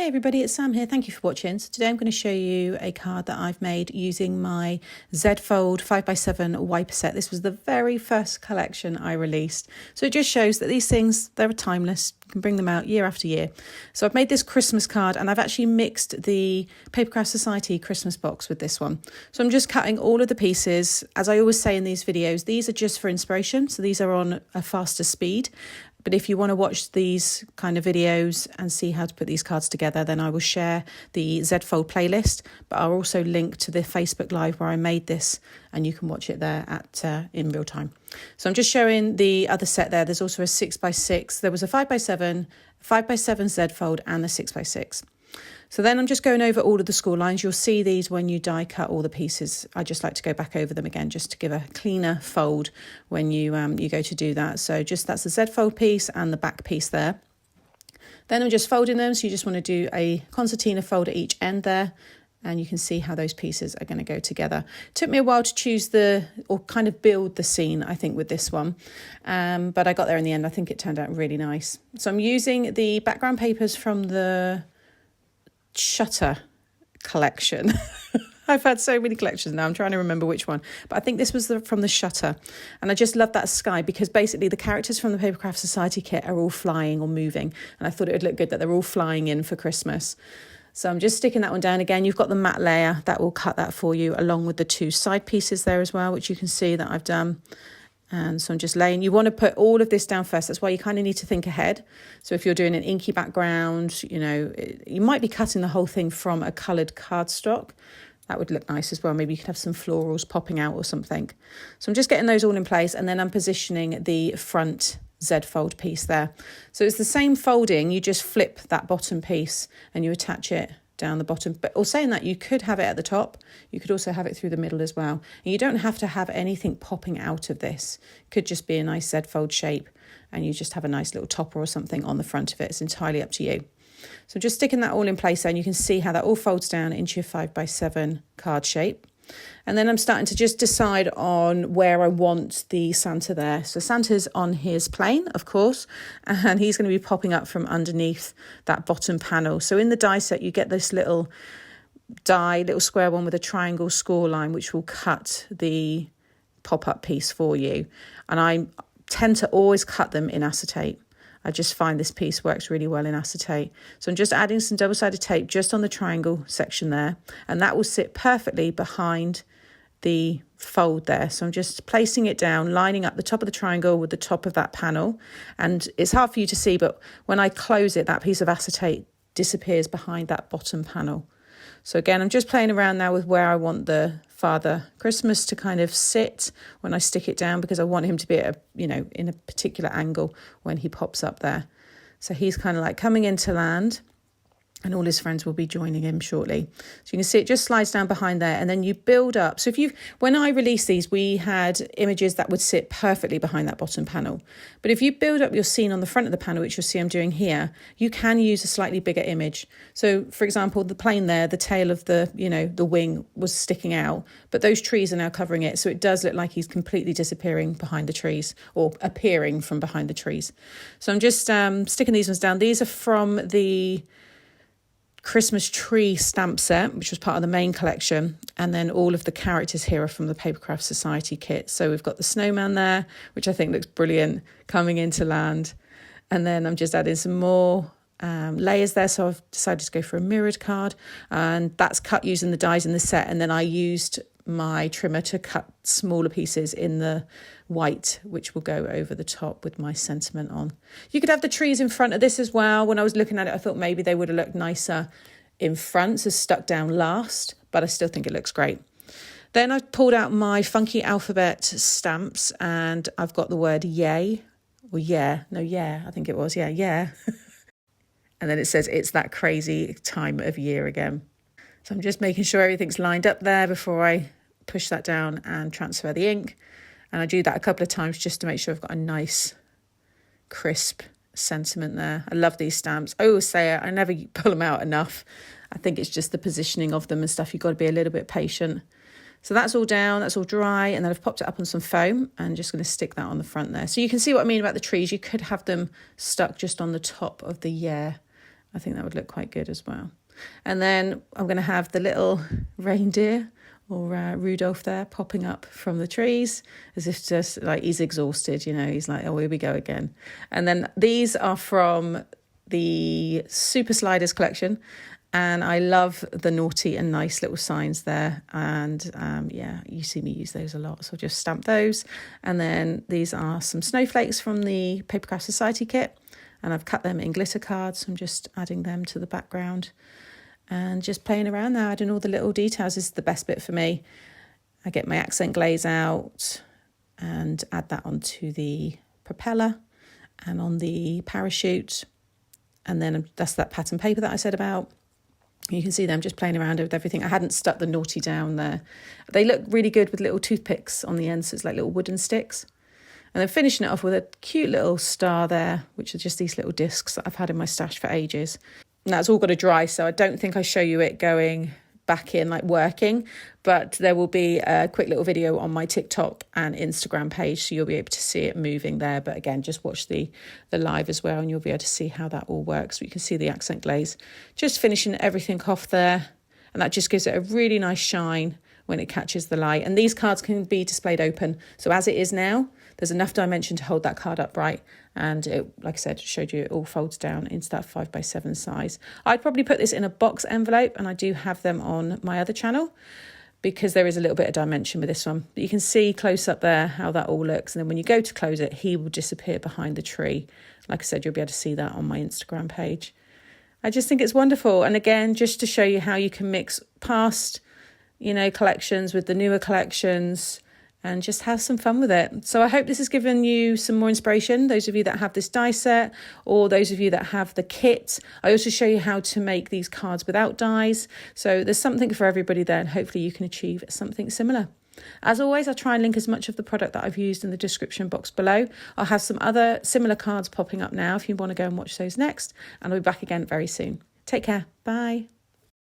everybody, it's Sam here. Thank you for watching. So today I'm going to show you a card that I've made using my Z-Fold 5x7 wiper set. This was the very first collection I released. So it just shows that these things, they're timeless. You can bring them out year after year. So I've made this Christmas card and I've actually mixed the Papercraft Society Christmas box with this one. So I'm just cutting all of the pieces. As I always say in these videos, these are just for inspiration. So these are on a faster speed. But if you want to watch these kind of videos and see how to put these cards together, then I will share the Z-Fold playlist, but I'll also link to the Facebook Live where I made this and you can watch it there in real time. So I'm just showing the other set there. There's also a 6x6. There was a 5x7, 5x7 Z-Fold and the 6x6. So then I'm just going over all of the score lines. You'll see these when you die cut all the pieces. I just like to go back over them again just to give a cleaner fold when you go to do that. So that's the Z-fold piece and the back piece there. Then I'm just folding them. So you just want to do a concertina fold at each end there. And you can see how those pieces are going to go together. It took me a while to choose or kind of build the scene, I think, with this one. But I got there in the end. I think it turned out really nice. So I'm using the background papers from the Shutter collection. I've had so many collections now, I'm trying to remember which one, but I think this was from the Shutter, and I just love that sky because basically the characters from the Papercraft Society kit are all flying or moving, and I thought it would look good that they're all flying in for Christmas. So I'm just sticking that one down again. You've got the matte layer that will cut that for you, along with the two side pieces there as well, which you can see that I've done. And so I'm just laying, you want to put all of this down first. That's why you kind of need to think ahead. So if you're doing an inky background, you might be cutting the whole thing from a coloured cardstock. That would look nice as well. Maybe you could have some florals popping out or something. So I'm just getting those all in place and then I'm positioning the front Z-fold piece there. So it's the same folding, you just flip that bottom piece and you attach it down the bottom. Or saying that, you could have it at the top, you could also have it through the middle as well, and you don't have to have anything popping out of this. It could just be a nice Z-fold shape and you just have a nice little topper or something on the front of it. It's entirely up to you. So just sticking that all in place there, and you can see how that all folds down into your 5x7 card shape. And then I'm starting to just decide on where I want the Santa there. So Santa's on his plane, of course, and he's going to be popping up from underneath that bottom panel. So in the die set, you get this little square one with a triangle score line, which will cut the pop-up piece for you. And I tend to always cut them in acetate. I just find this piece works really well in acetate. So I'm just adding some double-sided tape just on the triangle section there, and that will sit perfectly behind the fold there. So I'm just placing it down, lining up the top of the triangle with the top of that panel. And it's hard for you to see, but when I close it, that piece of acetate disappears behind that bottom panel. So again, I'm just playing around now with where I want the Father Christmas to kind of sit when I stick it down, because I want him to be at in a particular angle when he pops up there. So he's kind of like coming into land, and all his friends will be joining him shortly. So you can see it just slides down behind there, and then you build up. So when I released these, we had images that would sit perfectly behind that bottom panel. But if you build up your scene on the front of the panel, which you'll see I'm doing here, you can use a slightly bigger image. So for example, the plane there, the tail of the wing was sticking out, but those trees are now covering it. So it does look like he's completely disappearing behind the trees, or appearing from behind the trees. So I'm just sticking these ones down. These are from the Christmas tree stamp set, which was part of the main collection, and then all of the characters here are from the Papercraft Society kit. So we've got the snowman there, which I think looks brilliant, coming into land, and then I'm just adding some more layers there. So I've decided to go for a mirrored card, and that's cut using the dies in the set, and then I used my trimmer to cut smaller pieces in the white, which will go over the top with my sentiment on. You could have the trees in front of this as well. When I was looking at it, I thought maybe they would have looked nicer in front, so stuck down last, but I still think it looks great. Then I pulled out my funky alphabet stamps, and I've got the word yay, or I think it was, yeah. And then it says, it's that crazy time of year again. So I'm just making sure everything's lined up there before I push that down and transfer the ink. And I do that a couple of times just to make sure I've got a nice crisp sentiment there. I love these stamps. I always say it, I never pull them out enough. I think it's just the positioning of them and stuff. You've got to be a little bit patient. So that's all down, that's all dry, and then I've popped it up on some foam and just going to stick that on the front there. So you can see what I mean about the trees. You could have them stuck just on the top of the I think that would look quite good as well. And then I'm going to have the little reindeer or Rudolph there popping up from the trees as if just like he's exhausted, you know, he's like, oh, here we go again. And then these are from the Super Sliders collection. And I love the naughty and nice little signs there. And yeah, you see me use those a lot. So I'll just stamp those. And then these are some snowflakes from the Papercraft Society kit. And I've cut them in glitter cards. I'm just adding them to the background. And just playing around now, adding all the little details. This is the best bit for me. I get my accent glaze out and add that onto the propeller and on the parachute. And then that's that pattern paper that I said about. You can see them just playing around with everything. I hadn't stuck the naughty down there. They look really good with little toothpicks on the end, so it's like little wooden sticks. And then finishing it off with a cute little star there, which are just these little discs that I've had in my stash for ages. And that's all got to dry, so I don't think I show you it going back in, like working, but there will be a quick little video on my TikTok and Instagram page, so you'll be able to see it moving there. But again, just watch the live as well, and you'll be able to see how that all works. You can see the accent glaze, just finishing everything off there, and that just gives it a really nice shine when it catches the light. And these cards can be displayed open, so as it is now, there's enough dimension to hold that card upright. And it, like I said, showed you it all folds down into that 5x7 size. I'd probably put this in a box envelope, and I do have them on my other channel because there is a little bit of dimension with this one. But you can see close up there how that all looks. And then when you go to close it, he will disappear behind the tree. Like I said, you'll be able to see that on my Instagram page. I just think it's wonderful. And again, just to show you how you can mix past, you know, collections with the newer collections, and just have some fun with it. So I hope this has given you some more inspiration, those of you that have this die set, or those of you that have the kit. I also show you how to make these cards without dies. So there's something for everybody there, and hopefully you can achieve something similar. As always, I'll try and link as much of the product that I've used in the description box below. I'll have some other similar cards popping up now if you want to go and watch those next. And I'll be back again very soon. Take care. Bye.